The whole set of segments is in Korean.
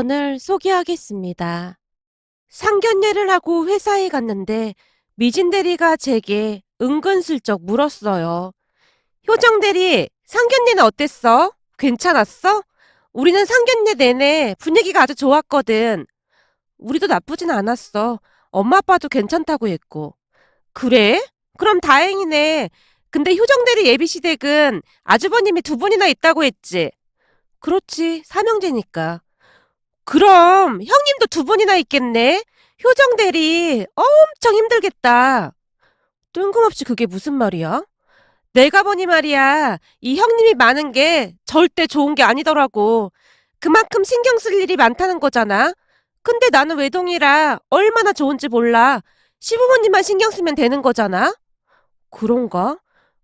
사연을 소개하겠습니다. 상견례를 하고 회사에 갔는데 미진 대리가 제게 은근슬쩍 물었어요. 효정 대리, 상견례는 어땠어? 괜찮았어? 우리는 상견례 내내 분위기가 아주 좋았거든. 우리도 나쁘진 않았어. 엄마 아빠도 괜찮다고 했고. 그래? 그럼 다행이네. 근데 효정 대리 예비시댁은 아주버님이 두 분이나 있다고 했지? 그렇지, 삼형제니까. 그럼 형님도 두 분이나 있겠네? 효정 대리 엄청 힘들겠다. 뜬금없이 그게 무슨 말이야? 내가 보니 말이야, 이 형님이 많은 게 절대 좋은 게 아니더라고. 그만큼 신경 쓸 일이 많다는 거잖아. 근데 나는 외동이라 얼마나 좋은지 몰라. 시부모님만 신경 쓰면 되는 거잖아. 그런가?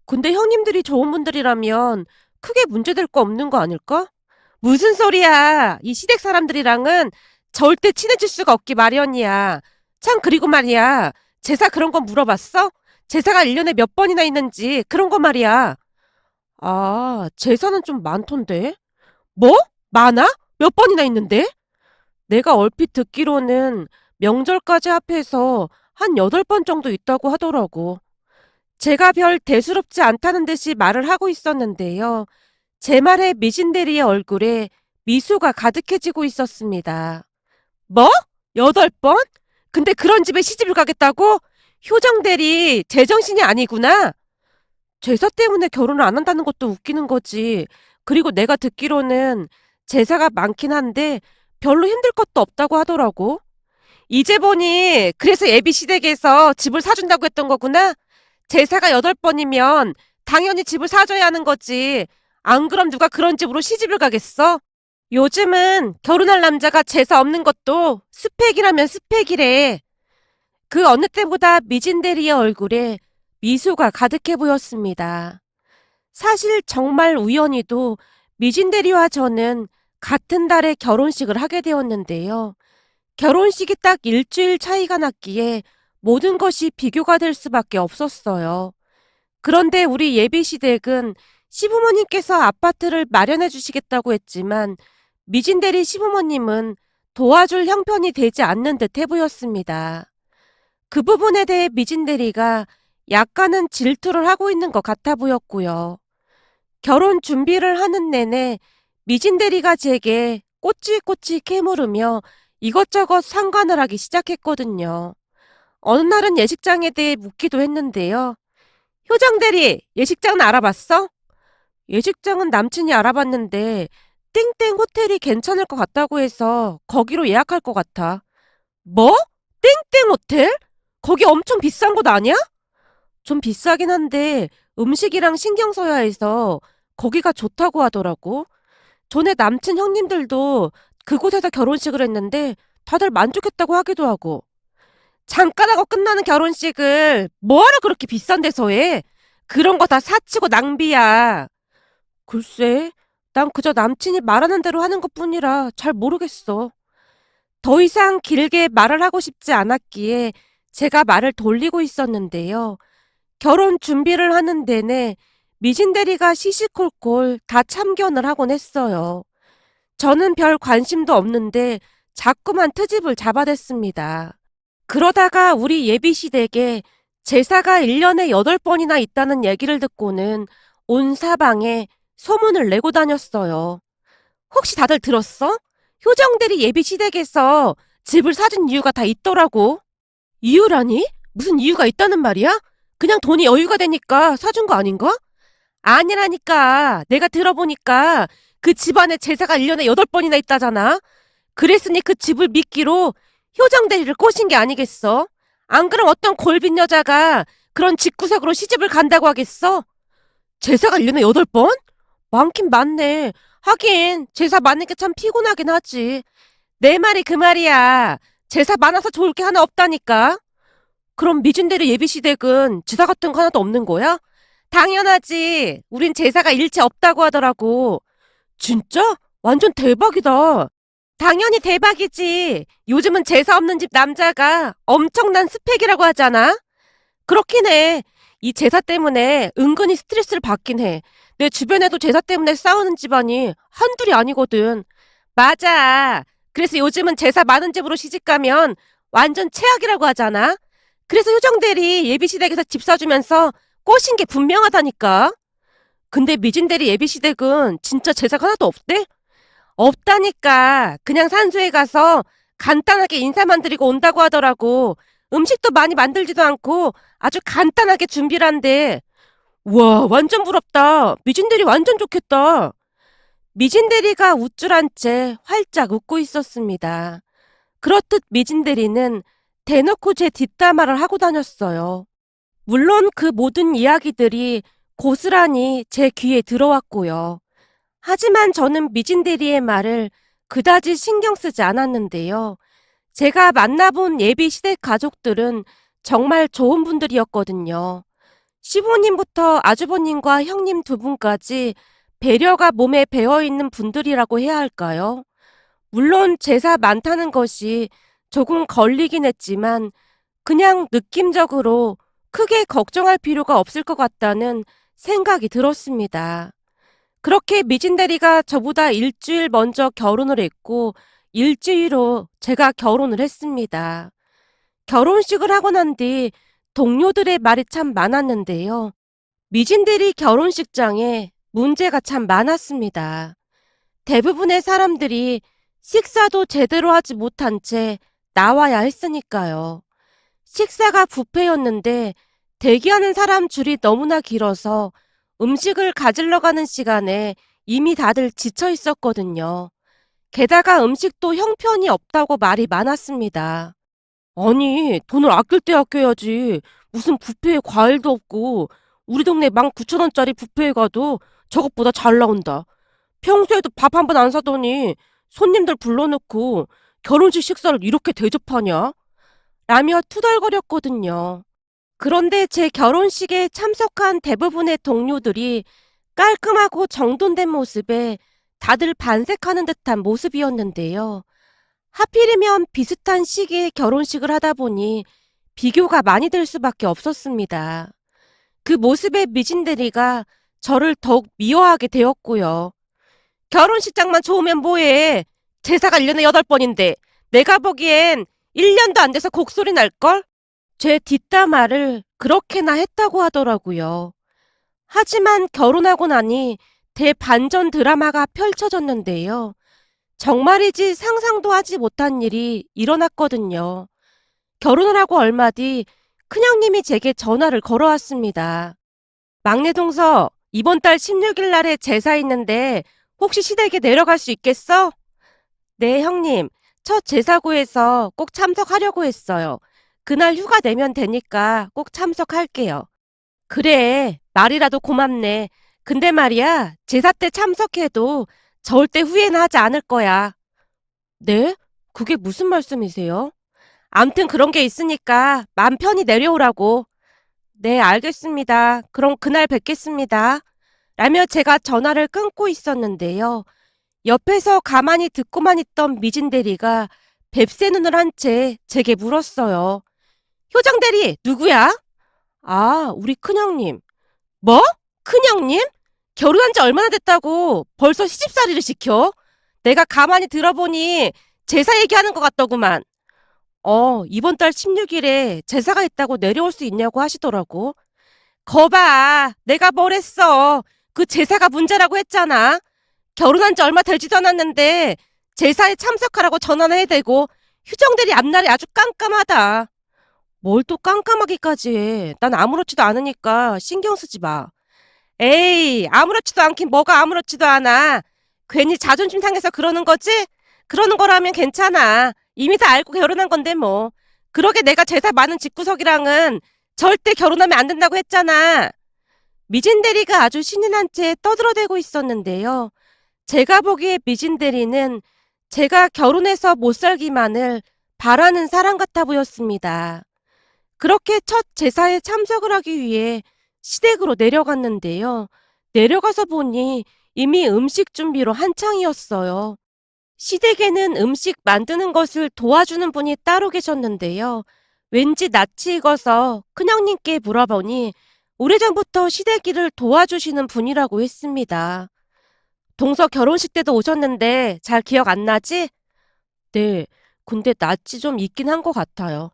근데 형님들이 좋은 분들이라면 크게 문제될 거 없는 거 아닐까? 무슨 소리야. 이 시댁 사람들이랑은 절대 친해질 수가 없기 마련이야. 참, 그리고 말이야. 제사 그런 거 물어봤어? 제사가 1년에 몇 번이나 있는지 그런 거 말이야. 아, 제사는 좀 많던데. 뭐? 많아? 몇 번이나 있는데? 내가 얼핏 듣기로는 명절까지 합해서 한 8번 정도 있다고 하더라고. 제가 별 대수롭지 않다는 듯이 말을 하고 있었는데요. 제 말에 미진 대리의 얼굴에 미소가 가득해지고 있었습니다. 뭐? 8번? 근데 그런 집에 시집을 가겠다고? 효정 대리 제정신이 아니구나. 제사 때문에 결혼을 안 한다는 것도 웃기는 거지. 그리고 내가 듣기로는 제사가 많긴 한데 별로 힘들 것도 없다고 하더라고. 이제 보니 그래서 예비 시댁에서 집을 사준다고 했던 거구나. 제사가 8번이면 당연히 집을 사줘야 하는 거지. 안 그럼 누가 그런 집으로 시집을 가겠어? 요즘은 결혼할 남자가 제사 없는 것도 스펙이라면 스펙이래. 그 어느 때보다 미진 대리의 얼굴에 미소가 가득해 보였습니다. 사실 정말 우연히도 미진 대리와 저는 같은 달에 결혼식을 하게 되었는데요. 결혼식이 딱 일주일 차이가 났기에 모든 것이 비교가 될 수밖에 없었어요. 그런데 우리 예비시댁은 시부모님께서 아파트를 마련해 주시겠다고 했지만 미진 대리 시부모님은 도와줄 형편이 되지 않는 듯해 보였습니다. 그 부분에 대해 미진 대리가 약간은 질투를 하고 있는 것 같아 보였고요. 결혼 준비를 하는 내내 미진 대리가 제게 꼬치꼬치 캐물으며 이것저것 상관을 하기 시작했거든요. 어느 날은 예식장에 대해 묻기도 했는데요. 효정 대리, 예식장은 알아봤어? 예식장은 남친이 알아봤는데 땡땡 호텔이 괜찮을 것 같다고 해서 거기로 예약할 것 같아. 뭐? 땡땡 호텔? 거기 엄청 비싼 곳 아니야? 좀 비싸긴 한데 음식이랑 신경 써야 해서 거기가 좋다고 하더라고. 전에 남친 형님들도 그곳에서 결혼식을 했는데 다들 만족했다고 하기도 하고. 잠깐 하고 끝나는 결혼식을 뭐하러 그렇게 비싼 데서 해? 그런 거 다 사치고 낭비야. 글쎄, 난 그저 남친이 말하는 대로 하는 것뿐이라 잘 모르겠어. 더 이상 길게 말을 하고 싶지 않았기에 제가 말을 돌리고 있었는데요. 결혼 준비를 하는 내내 미진 대리가 시시콜콜 다 참견을 하곤 했어요. 저는 별 관심도 없는데 자꾸만 트집을 잡아댔습니다. 그러다가 우리 예비시댁에 제사가 1년에 8번이나 있다는 얘기를 듣고는 온 사방에 소문을 내고 다녔어요. 혹시 다들 들었어? 효정대리 예비시댁에서 집을 사준 이유가 다 있더라고. 이유라니? 무슨 이유가 있다는 말이야? 그냥 돈이 여유가 되니까 사준 거 아닌가? 아니라니까. 내가 들어보니까 그 집안에 제사가 1년에 8번이나 있다잖아. 그랬으니 그 집을 미끼로 효정대리를 꼬신 게 아니겠어? 안 그럼 어떤 골빈 여자가 그런 집구석으로 시집을 간다고 하겠어? 제사가 1년에 8번? 많긴 많네. 하긴 제사 많은 게 참 피곤하긴 하지. 내 말이 그 말이야. 제사 많아서 좋을 게 하나 없다니까. 그럼 미진대리 예비시댁은 제사 같은 거 하나도 없는 거야? 당연하지. 우린 제사가 일체 없다고 하더라고. 진짜? 완전 대박이다. 당연히 대박이지. 요즘은 제사 없는 집 남자가 엄청난 스펙이라고 하잖아. 그렇긴 해. 이 제사 때문에 은근히 스트레스를 받긴 해. 내 주변에도 제사 때문에 싸우는 집안이 한둘이 아니거든. 맞아. 그래서 요즘은 제사 많은 집으로 시집가면 완전 최악이라고 하잖아. 그래서 효정대리 예비시댁에서 집 사주면서 꼬신 게 분명하다니까. 근데 미진대리 예비시댁은 진짜 제사가 하나도 없대? 없다니까. 그냥 산소에 가서 간단하게 인사만 드리고 온다고 하더라고. 음식도 많이 만들지도 않고 아주 간단하게 준비를 한대. 와, 완전 부럽다. 미진대리 완전 좋겠다. 미진대리가 우쭐한 채 활짝 웃고 있었습니다. 그렇듯 미진대리는 대놓고 제 뒷담화를 하고 다녔어요. 물론 그 모든 이야기들이 고스란히 제 귀에 들어왔고요. 하지만 저는 미진대리의 말을 그다지 신경 쓰지 않았는데요. 제가 만나본 예비 시댁 가족들은 정말 좋은 분들이었거든요. 시부님부터 아주버님과 형님 두 분까지 배려가 몸에 배어있는 분들이라고 해야 할까요? 물론 제사 많다는 것이 조금 걸리긴 했지만 그냥 느낌적으로 크게 걱정할 필요가 없을 것 같다는 생각이 들었습니다. 그렇게 미진대리가 저보다 일주일 먼저 결혼을 했고 일주일 후 제가 결혼을 했습니다. 결혼식을 하고 난 뒤 동료들의 말이 참 많았는데요. 미진대리 결혼식장에 문제가 참 많았습니다. 대부분의 사람들이 식사도 제대로 하지 못한 채 나와야 했으니까요. 식사가 뷔페였는데 대기하는 사람 줄이 너무나 길어서 음식을 가지러 가는 시간에 이미 다들 지쳐 있었거든요. 게다가 음식도 형편이 없다고 말이 많았습니다. 아니, 돈을 아낄 때 아껴야지. 무슨 뷔페에 과일도 없고 우리 동네 19,000원짜리 뷔페에 가도 저것보다 잘 나온다. 평소에도 밥 한 번 안 사더니 손님들 불러놓고 결혼식 식사를 이렇게 대접하냐? 라며 투덜거렸거든요. 그런데 제 결혼식에 참석한 대부분의 동료들이 깔끔하고 정돈된 모습에 다들 반색하는 듯한 모습이었는데요. 하필이면 비슷한 시기에 결혼식을 하다 보니 비교가 많이 될 수밖에 없었습니다. 그 모습에 미진대리가 저를 더욱 미워하게 되었고요. 결혼식장만 좋으면 뭐해. 제사가 1년에 8번인데 내가 보기엔 1년도 안 돼서 곡소리 날걸? 제 뒷담화를 그렇게나 했다고 하더라고요. 하지만 결혼하고 나니 대반전 드라마가 펼쳐졌는데요. 정말이지 상상도 하지 못한 일이 일어났거든요. 결혼을 하고 얼마 뒤 큰형님이 제게 전화를 걸어왔습니다. 막내 동서, 이번 달 16일 날에 제사 있는데 혹시 시댁에 내려갈 수 있겠어? 네, 형님. 첫 제사구에서 꼭 참석하려고 했어요. 그날 휴가 내면 되니까 꼭 참석할게요. 그래, 말이라도 고맙네. 근데 말이야, 제사 때 참석해도 절대 후회는 하지 않을 거야. 네? 그게 무슨 말씀이세요? 암튼 그런 게 있으니까 맘 편히 내려오라고. 네, 알겠습니다. 그럼 그날 뵙겠습니다. 라며 제가 전화를 끊고 있었는데요. 옆에서 가만히 듣고만 있던 미진 대리가 뱁새 눈을 한 채 제게 물었어요. 효정 대리, 누구야? 아, 우리 큰형님. 뭐? 큰형님? 결혼한 지 얼마나 됐다고 벌써 시집살이를 시켜? 내가 가만히 들어보니 제사 얘기하는 것 같더구만. 이번 달 16일에 제사가 있다고 내려올 수 있냐고 하시더라고. 거봐, 내가 뭘 했어. 그 제사가 문제라고 했잖아. 결혼한 지 얼마 되지도 않았는데 제사에 참석하라고 전화는 해대고 휴정대리 앞날이 아주 깜깜하다. 뭘 또 깜깜하기까지 해. 난 아무렇지도 않으니까 신경 쓰지 마. 에이, 아무렇지도 않긴 뭐가 아무렇지도 않아. 괜히 자존심 상해서 그러는 거지? 그러는 거라면 괜찮아. 이미 다 알고 결혼한 건데 뭐. 그러게 내가 제사 많은 집구석이랑은 절대 결혼하면 안 된다고 했잖아. 미진 대리가 아주 신이 난 채 떠들어대고 있었는데요. 제가 보기에 미진 대리는 제가 결혼해서 못 살기만을 바라는 사람 같아 보였습니다. 그렇게 첫 제사에 참석을 하기 위해 시댁으로 내려갔는데요. 내려가서 보니 이미 음식 준비로 한창이었어요. 시댁에는 음식 만드는 것을 도와주는 분이 따로 계셨는데요. 왠지 낯이 익어서 큰형님께 물어보니 오래전부터 시댁 일을 도와주시는 분이라고 했습니다. 동서 결혼식 때도 오셨는데 잘 기억 안 나지? 네, 근데 낯이 좀 있긴 한 것 같아요.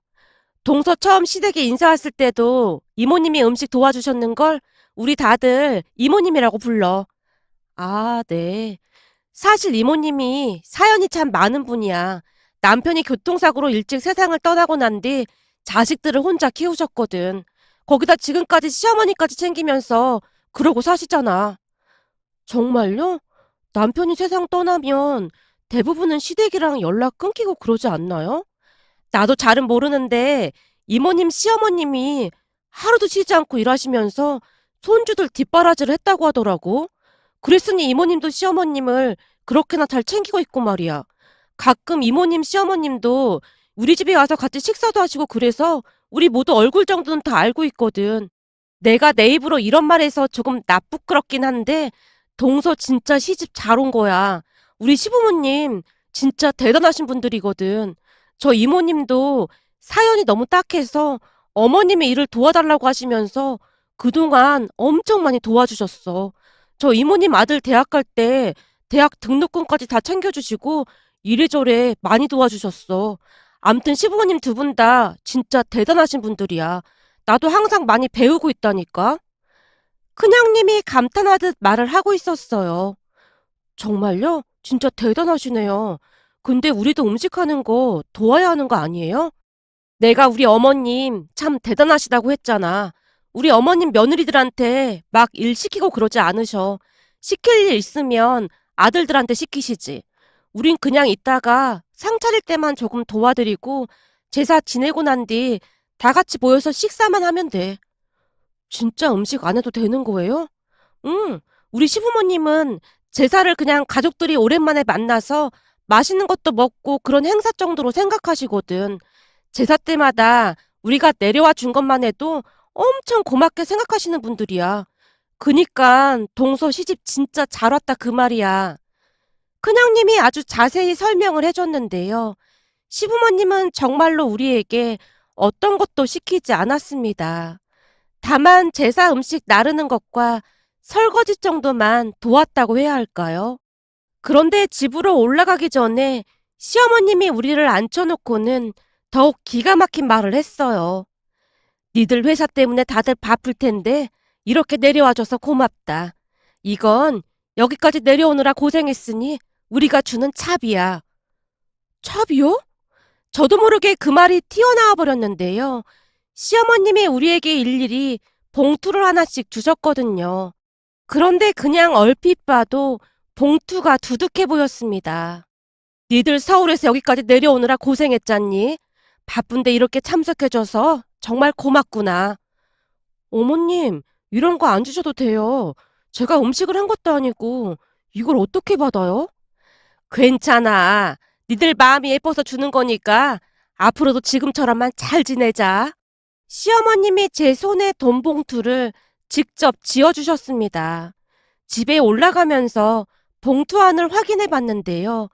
동서 처음 시댁에 인사 왔을 때도 이모님이 음식 도와주셨는걸 우리 다들 이모님이라고 불러. 아, 네. 사실 이모님이 사연이 참 많은 분이야. 남편이 교통사고로 일찍 세상을 떠나고 난 뒤 자식들을 혼자 키우셨거든. 거기다 지금까지 시어머니까지 챙기면서 그러고 사시잖아. 정말요? 남편이 세상 떠나면 대부분은 시댁이랑 연락 끊기고 그러지 않나요? 나도 잘은 모르는데 이모님, 시어머님이 하루도 쉬지 않고 일하시면서 손주들 뒷바라지를 했다고 하더라고. 그랬으니 이모님도 시어머님을 그렇게나 잘 챙기고 있고 말이야. 가끔 이모님, 시어머님도 우리 집에 와서 같이 식사도 하시고 그래서 우리 모두 얼굴 정도는 다 알고 있거든. 내가 내 입으로 이런 말해서 조금 나쁘끄럽긴 한데 동서 진짜 시집 잘 온 거야. 우리 시부모님 진짜 대단하신 분들이거든. 저 이모님도 사연이 너무 딱해서 어머님의 일을 도와달라고 하시면서 그동안 엄청 많이 도와주셨어. 저 이모님 아들 대학 갈 때 대학 등록금까지 다 챙겨주시고 이래저래 많이 도와주셨어. 암튼 시부모님 두 분 다 진짜 대단하신 분들이야. 나도 항상 많이 배우고 있다니까. 큰형님이 감탄하듯 말을 하고 있었어요. 정말요? 진짜 대단하시네요. 근데 우리도 음식하는 거 도와야 하는 거 아니에요? 내가 우리 어머님 참 대단하시다고 했잖아. 우리 어머님 며느리들한테 막 일 시키고 그러지 않으셔. 시킬 일 있으면 아들들한테 시키시지. 우린 그냥 있다가 상 차릴 때만 조금 도와드리고 제사 지내고 난 뒤 다 같이 모여서 식사만 하면 돼. 진짜 음식 안 해도 되는 거예요? 응. 우리 시부모님은 제사를 그냥 가족들이 오랜만에 만나서 맛있는 것도 먹고 그런 행사 정도로 생각하시거든. 제사 때마다 우리가 내려와 준 것만 해도 엄청 고맙게 생각하시는 분들이야. 그니까 동서 시집 진짜 잘 왔다 그 말이야. 큰형님이 아주 자세히 설명을 해줬는데요. 시부모님은 정말로 우리에게 어떤 것도 시키지 않았습니다. 다만 제사 음식 나르는 것과 설거지 정도만 도왔다고 해야 할까요? 그런데 집으로 올라가기 전에 시어머님이 우리를 앉혀놓고는 더욱 기가 막힌 말을 했어요. 니들 회사 때문에 다들 바쁠 텐데 이렇게 내려와줘서 고맙다. 이건 여기까지 내려오느라 고생했으니 우리가 주는 차비야. 차비요? 저도 모르게 그 말이 튀어나와 버렸는데요. 시어머님이 우리에게 일일이 봉투를 하나씩 주셨거든요. 그런데 그냥 얼핏 봐도 봉투가 두둑해 보였습니다. 니들 서울에서 여기까지 내려오느라 고생했잖니? 바쁜데 이렇게 참석해줘서 정말 고맙구나. 어머님, 이런 거 안 주셔도 돼요. 제가 음식을 한 것도 아니고 이걸 어떻게 받아요? 괜찮아. 니들 마음이 예뻐서 주는 거니까 앞으로도 지금처럼만 잘 지내자. 시어머님이 제 손에 돈 봉투를 직접 지어주셨습니다. 집에 올라가면서 봉투 안을 확인해 봤는데요.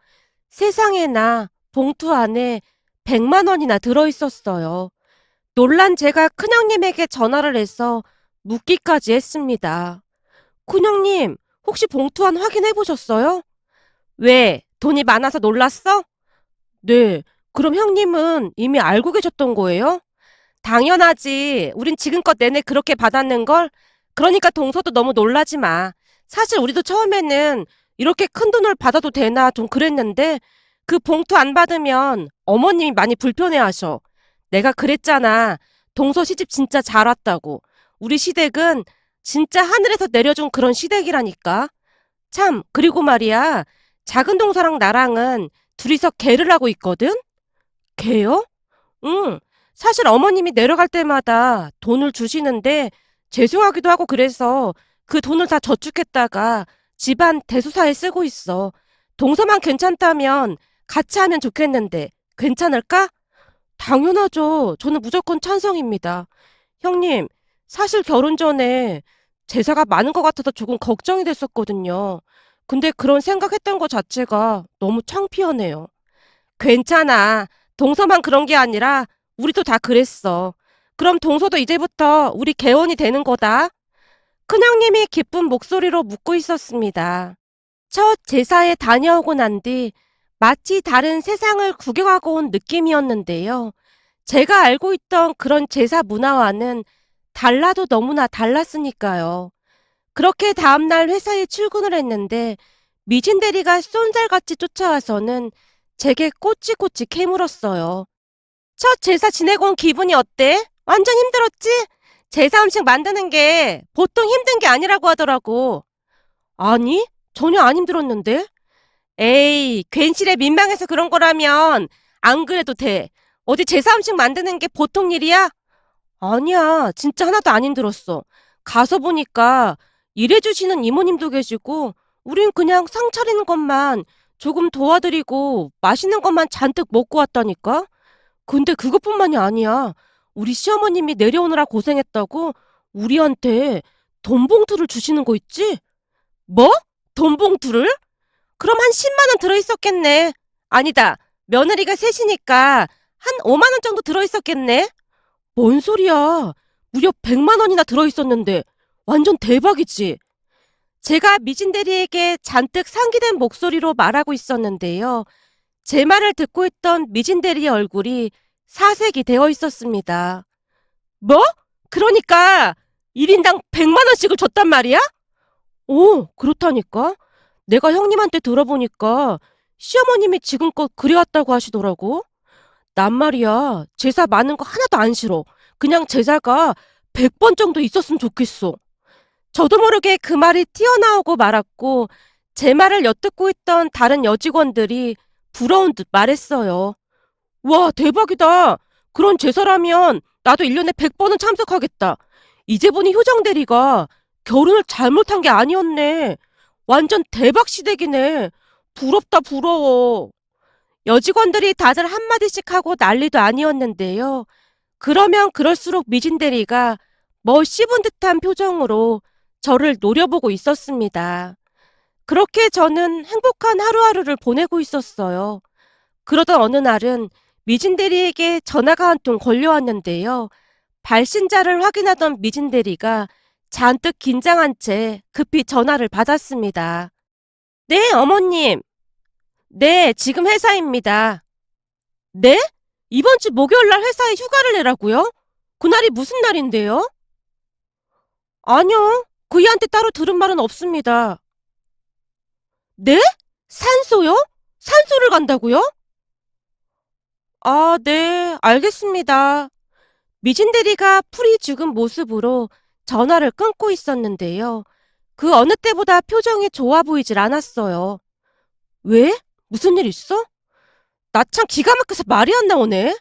세상에나 봉투 안에 100만 원이나 들어있었어요. 놀란 제가 큰형님에게 전화를 해서 묻기까지 했습니다. 큰형님, 혹시 봉투 안 확인해 보셨어요? 왜? 돈이 많아서 놀랐어? 네. 그럼 형님은 이미 알고 계셨던 거예요? 당연하지. 우린 지금껏 내내 그렇게 받았는걸? 그러니까 동서도 너무 놀라지 마. 사실 우리도 처음에는 이렇게 큰 돈을 받아도 되나 좀 그랬는데 그 봉투 안 받으면 어머님이 많이 불편해하셔. 내가 그랬잖아. 동서 시집 진짜 잘 왔다고. 우리 시댁은 진짜 하늘에서 내려준 그런 시댁이라니까. 참, 그리고 말이야. 작은 동서랑 나랑은 둘이서 개를 하고 있거든? 개요? 응. 사실 어머님이 내려갈 때마다 돈을 주시는데 죄송하기도 하고 그래서 그 돈을 다 저축했다가 집안 대수사에 쓰고 있어. 동서만 괜찮다면 같이 하면 좋겠는데 괜찮을까? 당연하죠. 저는 무조건 찬성입니다. 형님, 사실 결혼 전에 제사가 많은 것 같아서 조금 걱정이 됐었거든요. 근데 그런 생각했던 것 자체가 너무 창피하네요. 괜찮아. 동서만 그런 게 아니라 우리도 다 그랬어. 그럼 동서도 이제부터 우리 개원이 되는 거다. 큰형님이 기쁜 목소리로 묻고 있었습니다. 첫 제사에 다녀오고 난 뒤 마치 다른 세상을 구경하고 온 느낌이었는데요. 제가 알고 있던 그런 제사 문화와는 달라도 너무나 달랐으니까요. 그렇게 다음날 회사에 출근을 했는데 미진 대리가 쏜살같이 쫓아와서는 제게 꼬치꼬치 캐물었어요. 첫 제사 지내고 온 기분이 어때? 완전 힘들었지? 제사 음식 만드는 게 보통 힘든 게 아니라고 하더라고. 아니, 전혀 안 힘들었는데? 에이, 괜시레 민망해서 그런 거라면 안 그래도 돼. 어디 제사 음식 만드는 게 보통 일이야? 아니야, 진짜 하나도 안 힘들었어. 가서 보니까 일해주시는 이모님도 계시고, 우린 그냥 상 차리는 것만 조금 도와드리고 맛있는 것만 잔뜩 먹고 왔다니까? 근데 그것뿐만이 아니야. 우리 시어머님이 내려오느라 고생했다고 우리한테 돈 봉투를 주시는 거 있지? 뭐? 돈 봉투를? 그럼 한 10만 원 들어있었겠네. 아니다. 며느리가 셋이니까 한 5만 원 정도 들어있었겠네. 뭔 소리야. 무려 100만 원이나 들어있었는데 완전 대박이지. 제가 미진 대리에게 잔뜩 상기된 목소리로 말하고 있었는데요. 제 말을 듣고 있던 미진 대리의 얼굴이 사색이 되어 있었습니다. 뭐? 그러니까 1인당 100만 원씩을 줬단 말이야? 오, 그렇다니까. 내가 형님한테 들어보니까 시어머님이 지금껏 그래왔다고 하시더라고. 난 말이야, 제사 많은 거 하나도 안 싫어. 그냥 제사가 100번 정도 있었으면 좋겠어. 저도 모르게 그 말이 튀어나오고 말았고, 제 말을 엿듣고 있던 다른 여직원들이 부러운 듯 말했어요. 와, 대박이다. 그런 제사라면 나도 1년에 100번은 참석하겠다. 이제 보니 효정 대리가 결혼을 잘못한 게 아니었네. 완전 대박 시댁이네. 부럽다, 부러워. 여직원들이 다들 한마디씩 하고 난리도 아니었는데요. 그러면 그럴수록 미진 대리가 뭐 씹은 듯한 표정으로 저를 노려보고 있었습니다. 그렇게 저는 행복한 하루하루를 보내고 있었어요. 그러던 어느 날은 미진 대리에게 전화가 한 통 걸려왔는데요. 발신자를 확인하던 미진 대리가 잔뜩 긴장한 채 급히 전화를 받았습니다. 네, 어머님. 네, 지금 회사입니다. 네? 이번 주 목요일 날 회사에 휴가를 내라고요? 그날이 무슨 날인데요? 아니요. 그이한테 따로 들은 말은 없습니다. 네? 산소요? 산소를 간다고요? 아, 네, 알겠습니다. 미진 대리가 풀이 죽은 모습으로 전화를 끊고 있었는데요. 그 어느 때보다 표정이 좋아 보이질 않았어요. 왜? 무슨 일 있어? 나 참 기가 막혀서 말이 안 나오네.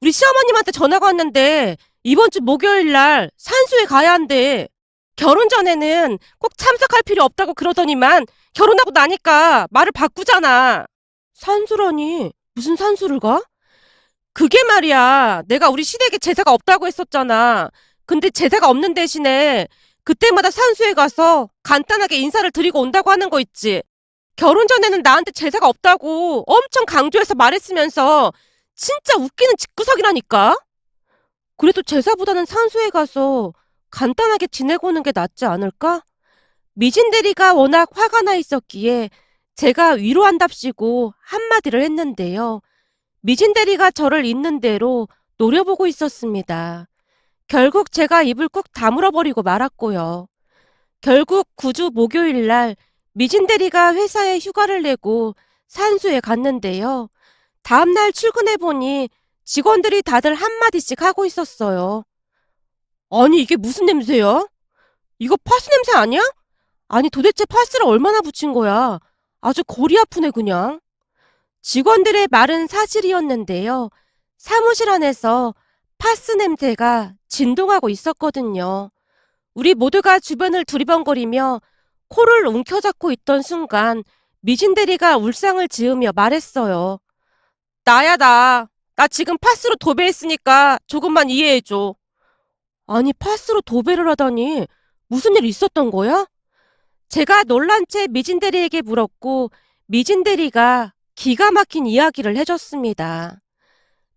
우리 시어머님한테 전화가 왔는데 이번 주 목요일 날 산소에 가야 한대. 결혼 전에는 꼭 참석할 필요 없다고 그러더니만 결혼하고 나니까 말을 바꾸잖아. 산소라니 무슨 산소를 가? 그게 말이야. 내가 우리 시댁에 제사가 없다고 했었잖아. 근데 제사가 없는 대신에 그때마다 산소에 가서 간단하게 인사를 드리고 온다고 하는 거 있지. 결혼 전에는 나한테 제사가 없다고 엄청 강조해서 말했으면서 진짜 웃기는 집구석이라니까. 그래도 제사보다는 산소에 가서 간단하게 지내고 오는 게 낫지 않을까? 미진 대리가 워낙 화가 나 있었기에 제가 위로한답시고 한마디를 했는데요. 미진 대리가 저를 있는 대로 노려보고 있었습니다. 결국 제가 입을 꾹 다물어버리고 말았고요. 결국 9주 목요일 날 미진 대리가 회사에 휴가를 내고 산소에 갔는데요. 다음날 출근해보니 직원들이 다들 한마디씩 하고 있었어요. 아니, 이게 무슨 냄새야? 이거 파스 냄새 아니야? 아니, 도대체 파스를 얼마나 붙인 거야? 아주 골이 아프네, 그냥. 직원들의 말은 사실이었는데요. 사무실 안에서 파스 냄새가 진동하고 있었거든요. 우리 모두가 주변을 두리번거리며 코를 움켜잡고 있던 순간 미진 대리가 울상을 지으며 말했어요. 나야, 나. 나 지금 파스로 도배했으니까 조금만 이해해줘. 아니, 파스로 도배를 하다니 무슨 일 있었던 거야? 제가 놀란 채 미진 대리에게 물었고 미진 대리가 기가 막힌 이야기를 해줬습니다.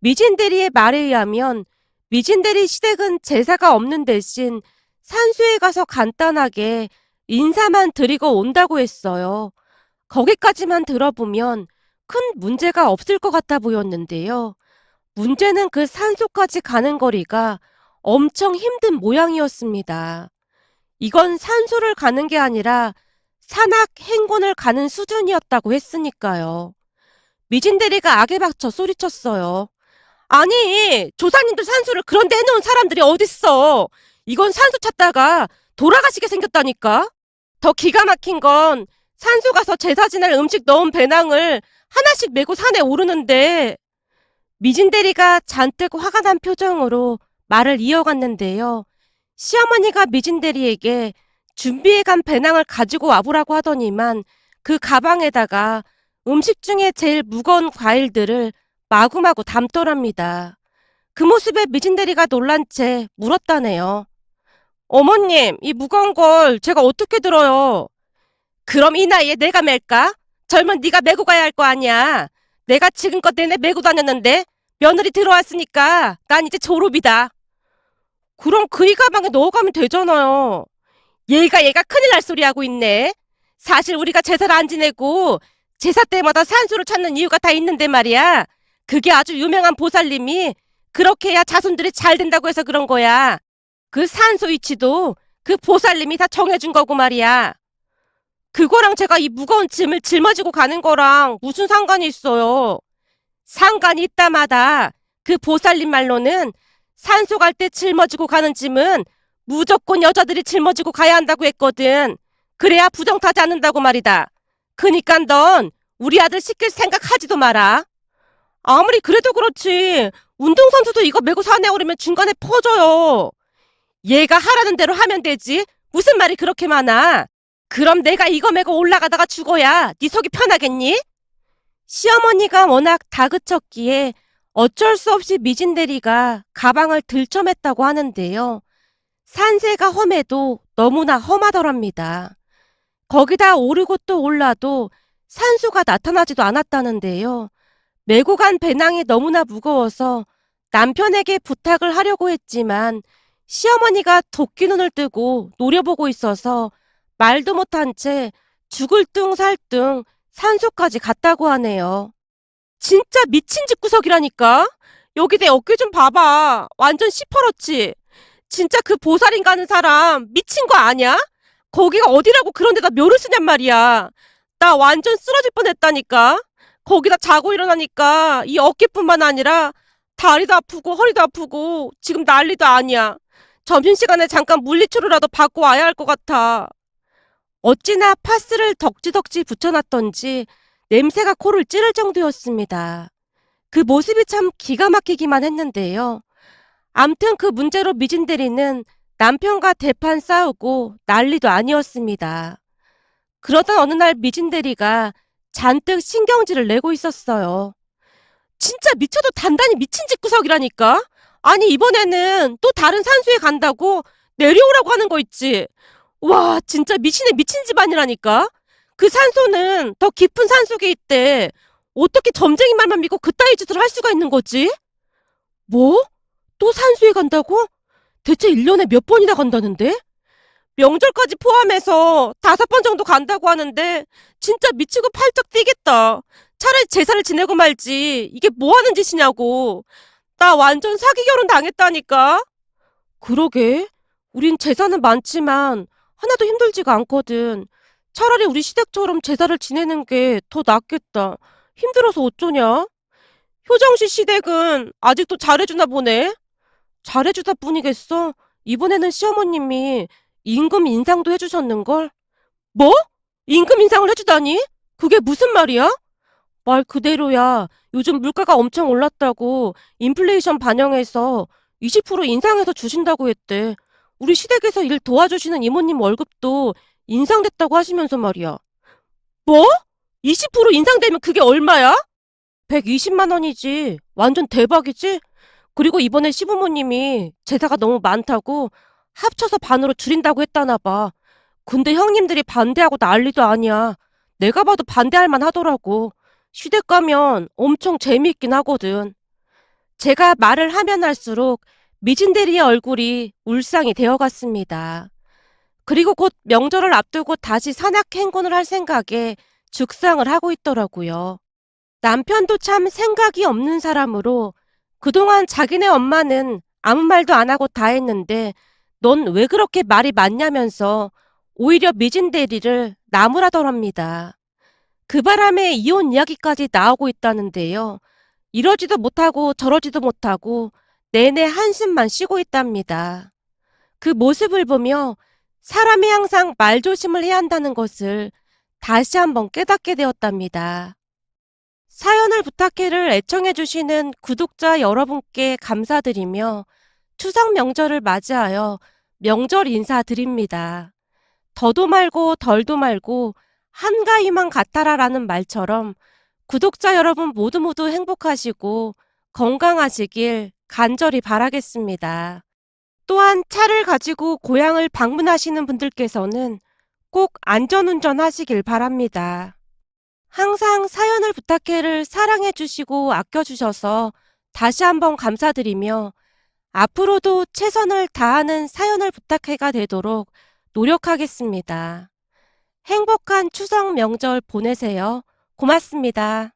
미진 대리의 말에 의하면 미진 대리 시댁은 제사가 없는 대신 산수에 가서 간단하게 인사만 드리고 온다고 했어요. 거기까지만 들어보면 큰 문제가 없을 것 같아 보였는데요. 문제는 그 산소까지 가는 거리가 엄청 힘든 모양이었습니다. 이건 산소를 가는 게 아니라 산악 행군을 가는 수준이었다고 했으니까요. 미진 대리가 악에 박쳐 소리쳤어요. 아니, 조사님들 산소를 그런데 해놓은 사람들이 어딨어. 이건 산소 찾다가 돌아가시게 생겼다니까. 더 기가 막힌 건 산소 가서 제사 지낼 음식 넣은 배낭을 하나씩 메고 산에 오르는데 미진 대리가 잔뜩 화가 난 표정으로 말을 이어갔는데요. 시어머니가 미진 대리에게 준비해간 배낭을 가지고 와보라고 하더니만 그 가방에다가 음식 중에 제일 무거운 과일들을 마구마구 담더랍니다. 그 모습에 미진 대리가 놀란 채 물었다네요. 어머님, 이 무거운 걸 제가 어떻게 들어요? 그럼 이 나이에 내가 맬까? 젊은 네가 메고 가야 할 거 아니야. 내가 지금껏 내내 메고 다녔는데 며느리 들어왔으니까 난 이제 졸업이다. 그럼 그이 가방에 넣어가면 되잖아요. 얘가 큰일 날 소리 하고 있네. 사실 우리가 제사를 안 지내고 제사 때마다 산소를 찾는 이유가 다 있는데 말이야. 그게 아주 유명한 보살님이 그렇게 해야 자손들이 잘 된다고 해서 그런 거야. 그 산소 위치도 그 보살님이 다 정해준 거고 말이야. 그거랑 제가 이 무거운 짐을 짊어지고 가는 거랑 무슨 상관이 있어요? 상관이 있다마다 그 보살님 말로는 산소 갈 때 짊어지고 가는 짐은 무조건 여자들이 짊어지고 가야 한다고 했거든. 그래야 부정 타지 않는다고 말이다. 그니까 넌 우리 아들 시킬 생각 하지도 마라. 아무리 그래도 그렇지. 운동선수도 이거 메고 산에 오르면 중간에 퍼져요. 얘가 하라는 대로 하면 되지. 무슨 말이 그렇게 많아. 그럼 내가 이거 메고 올라가다가 죽어야 네 속이 편하겠니? 시어머니가 워낙 다그쳤기에 어쩔 수 없이 미진 대리가 가방을 들쳐맸다고 하는데요. 산세가 험해도 너무나 험하더랍니다. 거기다 오르고 또 올라도 산소가 나타나지도 않았다는데요. 메고 간 배낭이 너무나 무거워서 남편에게 부탁을 하려고 했지만 시어머니가 도끼눈을 뜨고 노려보고 있어서 말도 못한 채 죽을 둥 살 둥 산소까지 갔다고 하네요. 진짜 미친 집구석이라니까. 여기 내 어깨 좀 봐봐. 완전 시퍼렇지. 진짜 그 보살인 가는 사람 미친 거 아니야? 거기가 어디라고 그런 데다 묘를 쓰냔 말이야. 나 완전 쓰러질 뻔했다니까. 거기다 자고 일어나니까 이 어깨뿐만 아니라 다리도 아프고 허리도 아프고 지금 난리도 아니야. 점심시간에 잠깐 물리치료라도 받고 와야 할 것 같아. 어찌나 파스를 덕지덕지 붙여놨던지 냄새가 코를 찌를 정도였습니다. 그 모습이 참 기가 막히기만 했는데요. 암튼 그 문제로 미진 대리는 남편과 대판 싸우고 난리도 아니었습니다. 그러던 어느 날 미진 대리가 잔뜩 신경질을 내고 있었어요. 진짜 미쳐도 단단히 미친 집구석이라니까. 아니 이번에는 또 다른 산소에 간다고 내려오라고 하는 거 있지. 와 진짜 미친애 미친 집안이라니까. 그 산소는 더 깊은 산속에 있대. 어떻게 점쟁이 말만 믿고 그따위 짓을 할 수가 있는 거지? 뭐? 또 산소에 간다고? 대체 1년에 몇 번이나 간다는데? 명절까지 포함해서 5번 정도 간다고 하는데 진짜 미치고 팔쩍 뛰겠다. 차라리 제사를 지내고 말지. 이게 뭐 하는 짓이냐고. 나 완전 사기 결혼 당했다니까. 그러게. 우린 제사는 많지만 하나도 힘들지가 않거든. 차라리 우리 시댁처럼 제사를 지내는 게 더 낫겠다. 힘들어서 어쩌냐? 효정씨 시댁은 아직도 잘해주나 보네. 잘해주다 뿐이겠어. 이번에는 시어머님이 임금 인상도 해주셨는걸. 뭐? 임금 인상을 해주다니? 그게 무슨 말이야? 말 그대로야. 요즘 물가가 엄청 올랐다고 인플레이션 반영해서 20% 인상해서 주신다고 했대. 우리 시댁에서 일 도와주시는 이모님 월급도 인상됐다고 하시면서 말이야. 뭐? 20% 인상되면 그게 얼마야? 120만 원이지. 완전 대박이지? 그리고 이번에 시부모님이 제사가 너무 많다고 합쳐서 반으로 줄인다고 했다나 봐. 근데 형님들이 반대하고 난리도 아니야. 내가 봐도 반대할 만 하더라고. 시댁 가면 엄청 재미있긴 하거든. 제가 말을 하면 할수록 미진 대리의 얼굴이 울상이 되어갔습니다. 그리고 곧 명절을 앞두고 다시 산악 행군을 할 생각에 죽상을 하고 있더라고요. 남편도 참 생각이 없는 사람으로 그동안 자기네 엄마는 아무 말도 안 하고 다 했는데 넌 왜 그렇게 말이 많냐면서 오히려 미진 대리를 나무라더랍니다. 그 바람에 이혼 이야기까지 나오고 있다는데요. 이러지도 못하고 저러지도 못하고 내내 한숨만 쉬고 있답니다. 그 모습을 보며 사람이 항상 말조심을 해야 한다는 것을 다시 한번 깨닫게 되었답니다. 사연을 부탁해를 애청해주시는 구독자 여러분께 감사드리며 추석 명절을 맞이하여 명절 인사드립니다. 더도 말고 덜도 말고 한가위만 같아라라는 말처럼 구독자 여러분 모두 모두 행복하시고 건강하시길 간절히 바라겠습니다. 또한 차를 가지고 고향을 방문하시는 분들께서는 꼭 안전운전 하시길 바랍니다. 항상 사연을 부탁해를 사랑해주시고 아껴주셔서 다시 한번 감사드리며 앞으로도 최선을 다하는 사연을 부탁해가 되도록 노력하겠습니다. 행복한 추석 명절 보내세요. 고맙습니다.